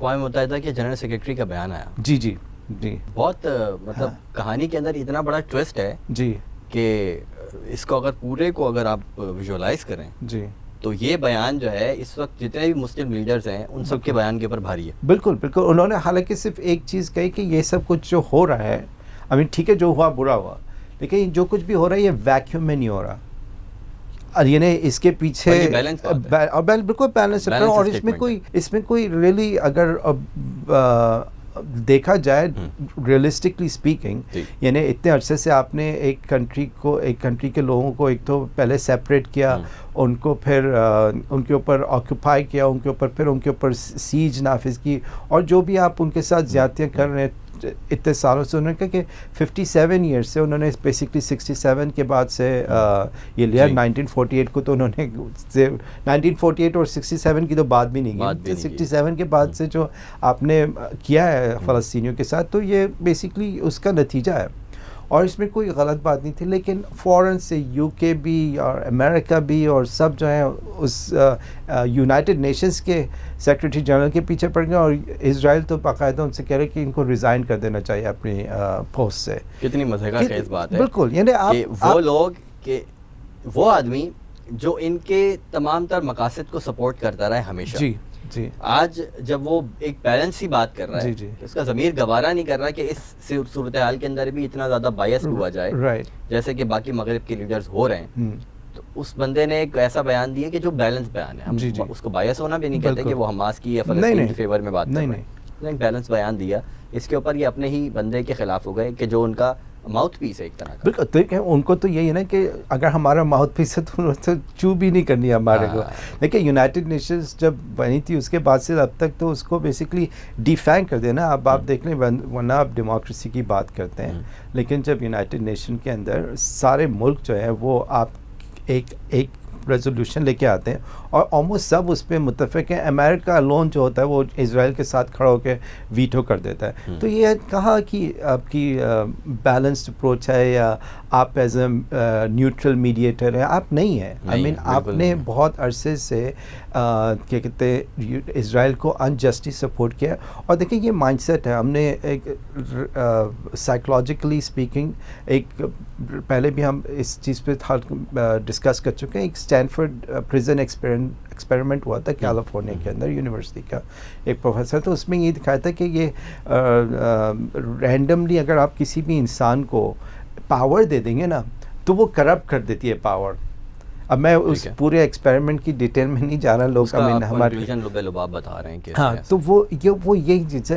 اقوام متحدہ کے جنرل سیکرٹری کا بیان آیا. جی جی جی, بہت مطلب کہانی کے اندر اتنا بڑا ٹویسٹ ہے جی, کہ اس کو اگر پورے کو اگر آپ ویژولائز کریں جی, تو یہ بیان جو ہے اس وقت جتنے بھی مسلم لیڈرز ہیں ان سب کے بیان کے اوپر بھاری ہے. بالکل بالکل. انہوں نے حالانکہ صرف ایک چیز کہی کہ یہ سب کچھ جو ہو رہا ہے, ٹھیک ہے جو ہوا برا ہوا, لیکن جو کچھ بھی ہو رہا ہے یہ ویکیوم میں نہیں ہو رہا, اور یعنی اس کے پیچھے بالکل بیلنس ہے. اور اس میں کوئی ریئلی اگر دیکھا جائے ریئلسٹکلی اسپیکنگ, یعنی اتنے عرصے سے آپ نے ایک کنٹری کے لوگوں کو ایک تو پہلے سیپریٹ کیا, ان کو پھر ان کے اوپر آکوپائی کیا, ان کے اوپر پھر ان کے اوپر سیج نافذ کی, اور جو بھی آپ ان کے ساتھ زیادتیاں کر رہے ہیں اتنے سالوں سے. انہوں نے کہا کہ 57 ایئرس سے انہوں نے بیسکلی 67 کے بعد سے یہ لیا. 1948 کو تو انہوں نے 1948 اور 67 کی تو بات بھی نہیں کی, 67 کے بعد سے جو آپ نے کیا ہے فلسطینیوں کے ساتھ, تو یہ بیسکلی اس کا نتیجہ ہے, اور اس میں کوئی غلط بات نہیں تھی. لیکن فوراً سے یو کے بھی اور امریکہ بھی اور سب جو ہیں اس یونائٹڈ نیشنز کے سیکرٹری جنرل کے پیچھے پڑ گئے, اور اسرائیل تو باقاعدہ ان سے کہہ رہے کہ ان کو ریزائن کر دینا چاہیے اپنی پوسٹ سے. کتنی مزے کا خیز بات ہے. بالکل, یعنی وہ لوگ کہ وہ آدمی جو ان کے تمام تر مقاصد کو سپورٹ کرتا رہا ہے ہمیشہ, جی جی, آج جب وہ ایک بیلنس ہی بات کر رہا ہے, اس کا ضمیر گوارا نہیں کر رہا کہ اس صورتحال کے اندر بھی اتنا زیادہ بائس ہوا جائے جیسے کہ باقی مغرب کے لیڈرز ہو رہے ہیں. تو اس بندے نے ایک ایسا بیان دیا کہ جو بیلنس بیان ہے. ہم اس کو بائس ہونا بھی نہیں کہتے کہ وہ حماس کی یا فلسطین کی فیور میں بات کر رہے ہیں, ایک بیلنس بیان دیا. اس کے اوپر یہ اپنے ہی بندے کے خلاف ہو گئے کہ جو ان کا ماؤتھ پیس ہے ایک طرح کا. بالکل, ان کو تو یہی ہے نا کہ اگر ہمارا ماؤتھ پیس ہے تو چو بھی نہیں کرنی ہمارے کو. دیکھیں یونائٹڈ نیشنز جب بنی تھی اس کے بعد سے اب تک تو اس کو بیسکلی ڈیفینگ کر دینا. اب آپ دیکھ لیں, ورنہ آپ ڈیموکریسی کی بات کرتے ہیں, لیکن جب یونائٹڈ نیشن کے اندر سارے ملک جو ہیں وہ آپ ایک ریزولوشن لے کے آتے ہیں اور آلموسٹ سب اس پہ متفق ہیں. امریکہ لون جو ہوتا ہے وہ اسرائیل کے ساتھ کھڑا ہو کے ویٹو کر دیتا ہے. تو یہ کہا کہ آپ کی بیلنسڈ اپروچ ہے یا آپ ایز اے نیوٹرل میڈیٹر ہیں, آپ نہیں ہیں. آپ نے بہت عرصے سے کیا کہتے ہیں اسرائیل کو انجسٹلی سپورٹ کیا. اور دیکھیں یہ مائنڈ سیٹ ہے, ہم نے ایک سائیکولوجیکلی اسپیکنگ ایک پہلے بھی ہم اس چیز پہ ڈسکس کر چکے ہیں. ایک اسٹینفورڈ پریزن ایکسپیریمنٹ ہوا تھا کیلیفورنیا کے اندر یونیورسٹی کا ایک پروفیسر, تو اس میں یہ دکھایا تھا کہ یہ رینڈملی اگر آپ کسی بھی انسان کو پاور دے دیں گے نا تو وہ کرپٹ کر دیتی ہے پاور. اب میں اس پورے ایکسپیریمنٹ کی ڈیٹیل میں نہیں جا رہا, لوگ ہمارے بتا رہے ہیں کہ ہاں, تو وہ یہی چیز ہے.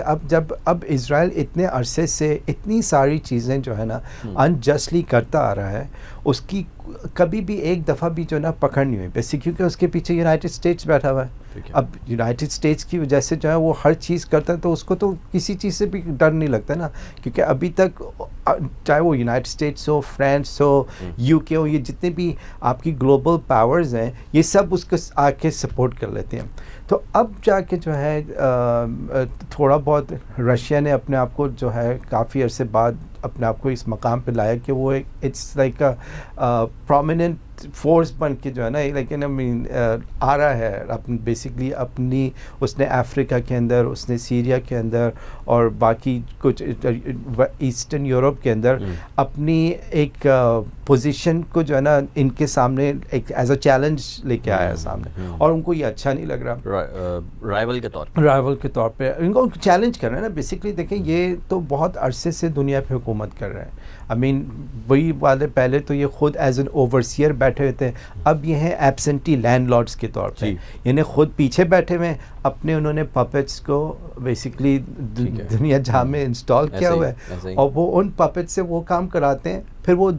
اب اسرائیل اتنے عرصے سے اتنی ساری چیزیں جو ہے نا انجسٹلی کرتا آ رہا ہے, اس کی کبھی بھی ایک دفعہ بھی جو ہے نا پکڑ نہیں ہوئی بیسک, کیونکہ اس کے پیچھے یونائٹڈ اسٹیٹس بیٹھا ہوا ہے. اب یونائٹڈ اسٹیٹس کی وجہ سے جو ہے وہ ہر چیز کرتا ہے, تو اس کو تو کسی چیز سے بھی ڈر نہیں لگتا نا, کیونکہ ابھی تک چاہے وہ United States who, France who, you کے ہو, یہ جتنے بھی آپ کی گلوبل پاورز ہیں یہ سب اس کو آ کے سپورٹ کر لیتے ہیں. تو اب جا کے جو ہے تھوڑا بہت رشیا نے اپنے آپ کو جو ہے کافی عرصے بعد اپنے آپ کو اس مقام پہ لایا کہ وہ اٹس لائک پرومیننٹ فورس بن کے جو ہے نا, لیکن آ رہا ہے بیسکلی اپنی, اس نے افریقہ کے اندر, اس نے سیریا کے اندر اور باقی کچھ ایسٹرن یورپ کے اندر اپنی ایک پوزیشن کو جو ہے نا ان کے سامنے ایک ایز اے چیلنج لے کے آیا سامنے, اور ان کو یہ اچھا نہیں لگ رہا. رائیول کے طور پہ ان کو چیلنج کر رہے ہیں نا بیسکلی. دیکھیں یہ تو بہت عرصے سے دنیا پہ حکومت کر رہے ہیں. وہی والے پہلے تو یہ خود ایز این اوورسیئر بیٹھے ہوئے تھے, اب یہ ہیں ایبسنٹی لینڈ لارڈس کے طور پہ, یعنی خود پیچھے بیٹھے ہوئے اپنے, انہوں نے پپٹس کو بیسکلی دنیا جہاں میں انسٹال کیا ہوا ہے, اور وہ ان پپٹ سے وہ کام کراتے ہیں. پھر وہ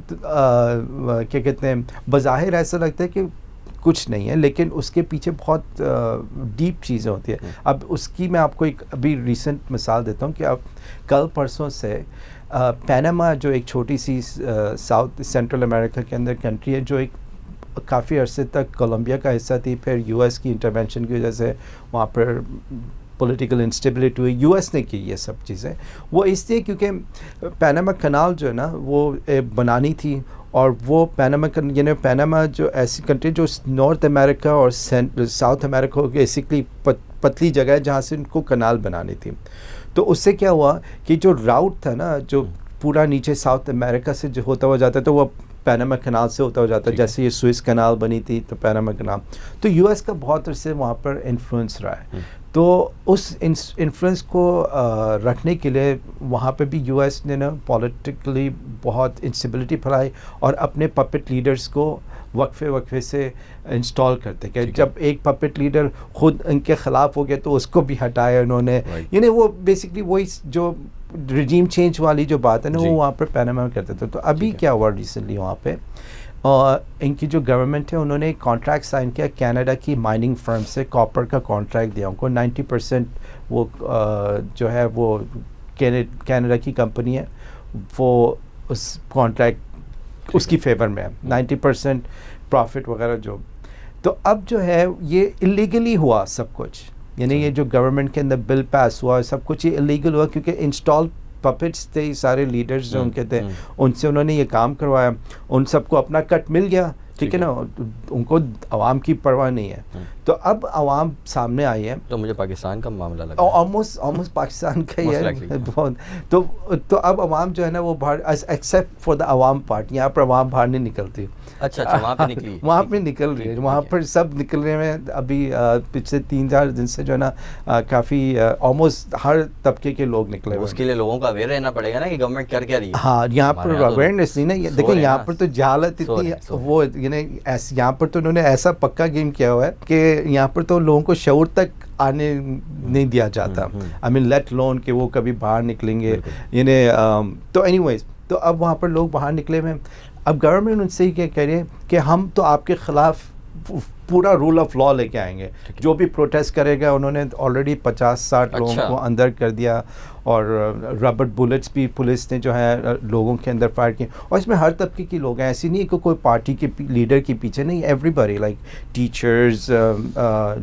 کیا کہتے ہیں, بظاہر ایسا لگتا ہے کہ کچھ نہیں ہے, لیکن اس کے پیچھے بہت ڈیپ چیزیں ہوتی ہیں. اب اس کی میں آپ کو ایک ابھی ریسنٹ مثال دیتا ہوں کہ اب کل پرسوں سے پیناما جو ایک چھوٹی سی ساؤتھ سینٹرل امریکہ کے اندر کنٹری ہے, جو ایک کافی عرصے تک کولمبیا کا حصہ تھی, پھر یو ایس کی انٹرونشن کی وجہ سے وہاں پر پولیٹیکل انسٹیبلٹی ہوئی, یو ایس نے کی یہ سب چیزیں. وہ اس لیے کیونکہ پیناما کنال جو ہے نا وہ بنانی تھی, اور وہ پیناما یعنی پیناما جو ایسی کنٹری جو نارتھ امریکہ اور ساؤتھ امریکہ بیسکلی پتلی جگہ ہے جہاں سے ان کو کنال بنانی تھی. تو اس سے کیا ہوا کہ جو راؤٹ تھا نا جو پورا نیچے ساؤتھ امریکہ سے جو ہوتا ہوا جاتا ہے تو وہ پیناما کنال سے ہوتا ہوا جاتا ہے. جیسے یہ سوئس کنال بنی تھی تو پیناما کنال. تو یو ایس کا بہت عرصے وہاں پر انفلوئنس رہا ہے. تو اس انفلوئنس کو رکھنے کے لیے وہاں پہ بھی یو ایس نے نا پولیٹیکلی بہت انسٹیبلٹی پھیلائی اور اپنے پپٹ لیڈرز کو وقفے سے انسٹال کرتے کہ جب ایک پپٹ لیڈر خود ان کے خلاف ہو گیا تو اس کو بھی ہٹایا انہوں نے. یعنی وہ بیسکلی وہی جو رجیم چینج والی جو بات ہے نا وہ وہاں پر پیناما میں کرتے تھے. تو ابھی کیا ہوا ریسنٹلی وہاں پہ ان کی جو گورنمنٹ ہے انہوں نے ایک کانٹریکٹ سائن کیا کینیڈا کی مائننگ فرم سے کاپر کا کانٹریکٹ دیا ان کو 90% وہ جو ہے وہ کینیڈا کی کمپنی ہے وہ اس کانٹریکٹ اس کی فیور میں ہے 90% پروفٹ وغیرہ جو. تو اب جو ہے یہ اللیگلی ہوا سب کچھ. یعنی یہ جو گورنمنٹ کے اندر بل پاس ہوا سب کچھ یہ اللیگل ہوا کیونکہ انسٹال پپٹس تھے سارے لیڈرز جو ان کے تھے ان سے انہوں نے یہ کام کروایا. ان سب کو اپنا کٹ مل گیا ٹھیک ہے نا. ان کو عوام کی پرواہ نہیں ہے. تو اب عوام سامنے آئی ہے. تو مجھے پاکستان کا معاملہ لگا آلموسٹ پاکستان کا ہی ہے بہت. تو اب عوام جو ہے نا وہ باہر ایکسیپٹ فار دا عوام پارٹی یہاں پر عوام باہر نہیں نکلتی. اچھا وہاں پہ نکلی وہاں پہ نکل رہی ہے. وہاں پر سب نکلنے میں ابھی پچھلے 3-4 دن سے جو ہے نا کافی آلموسٹ ہر طبقے کے لوگ نکلے. اس کے لیے لوگوں کا اویئر رہنا پڑے گا نا کہ گورنمنٹ کر کیا رہی ہے. ہاں یہاں پر اویئرنیس نہیں نا. دیکھیں یہاں پر تو جہالت اتنی وہ یعنی یہاں پر تو انہوں نے ایسا پکا گیم کیا ہوا ہے کہ یہاں پر تو لوگوں کو شعور تک آنے نہیں دیا جاتا. آئی مین لیٹ لون کہ وہ کبھی باہر نکلیں گے یعنی. تو اینی ویز تو اب وہاں پر لوگ باہر نکلے ہوئے. اب گورنمنٹ ان سے ہی کیا کہہ رہی ہے کہ ہم تو آپ کے خلاف پورا رول آف لا لے کے آئیں گے. جو بھی پروٹیسٹ کرے گا انہوں نے آلریڈی 50-60 لوگوں کو اندر کر دیا اور ربر بلٹس بھی پولیس نے جو ہے لوگوں کے اندر فائر کیے. اور اس میں ہر طبقے کی لوگ ہیں. ایسی نہیں ہے کہ کوئی پارٹی کے لیڈر کے پیچھے نہیں. Everybody like teachers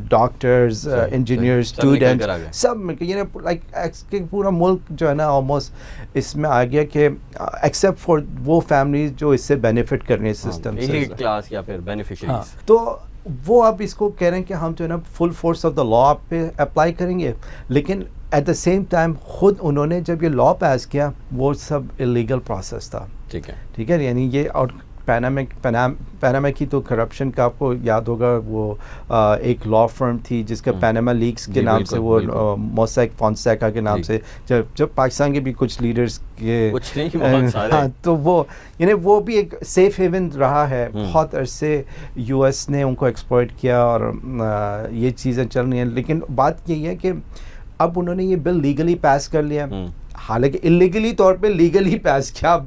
doctors engineers student سب مل کے یعنی لائک پورا ملک جو ہے نا آلموسٹ اس میں آ گیا کہ ایکسیپٹ فار وہ فیملیز جو اس سے بینیفٹ کر رہی ہیں سسٹم سے ایلیٹ کلاس یا پھر بینیفیشریز. تو وہ اب اس کو کہہ رہے ہیں کہ ہم جو ہے نا فل فورس آف دا لا پہ اپلائی کریں گے. لیکن ایٹ دا سیم ٹائم خود انہوں نے جب یہ لا پاس کیا وہ سب اللیگل پروسیس تھا. ٹھیک ہے یعنی یہ. اور پیناما کی تو کرپشن کا آپ کو یاد ہوگا وہ ایک لا فرم تھی جس کا پیناما لیکس کے نام سے وہ موسیک فونسیکا کے نام سے جب پاکستان کے بھی کچھ لیڈرز کے تو وہ یعنی وہ بھی ایک سیف ہیون رہا ہے. بہت عرصے یو ایس نے ان کو ایکسپلائٹ کیا اور یہ چیزیں چل رہی ہیں. لیکن بات یہی ہے کہ اب انہوں نے یہ بل لیگلی پاس کر لیا حالانکہ اللیگلی طور پہ لیگلی پاس کیا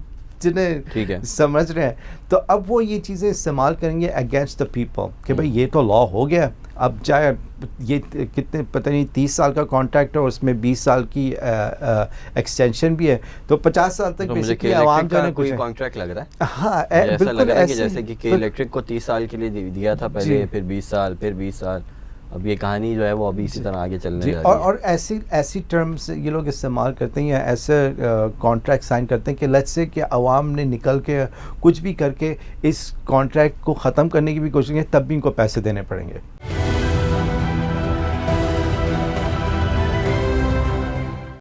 جنہیں سمجھ رہے ہیں. تو اب وہ یہ چیزیں استعمال کریں گے اگینسٹ دا پیپل کہ بھائی یہ تو لا ہو گیا. اب چاہے یہ کتنے پتہ نہیں 30 سال کا کانٹریکٹ ہے اور اس میں 20 سال کی ایکسٹینشن بھی ہے تو 50 سال تک بیسیکلی عوام کا کوئی کانٹریکٹ لگ رہا ہے. ہاں بالکل ایسے جیسے کہ الیکٹرک کو 30 سال کے لیے دیا تھا پہلے پھر 20 سال پھر 20 سال. اب یہ کہانی جو ہے وہ ابھی اسی طرح آگے چلنے جا رہی ہے. اور ایسی ٹرمز یہ لوگ استعمال کرتے ہیں یا ایسے کانٹریکٹ سائن کرتے ہیں کہ لیٹس سے کہ عوام نے نکل کے کچھ بھی کر کے اس کانٹریکٹ کو ختم کرنے کی بھی کوشش کی تب بھی ان کو پیسے دینے پڑیں گے.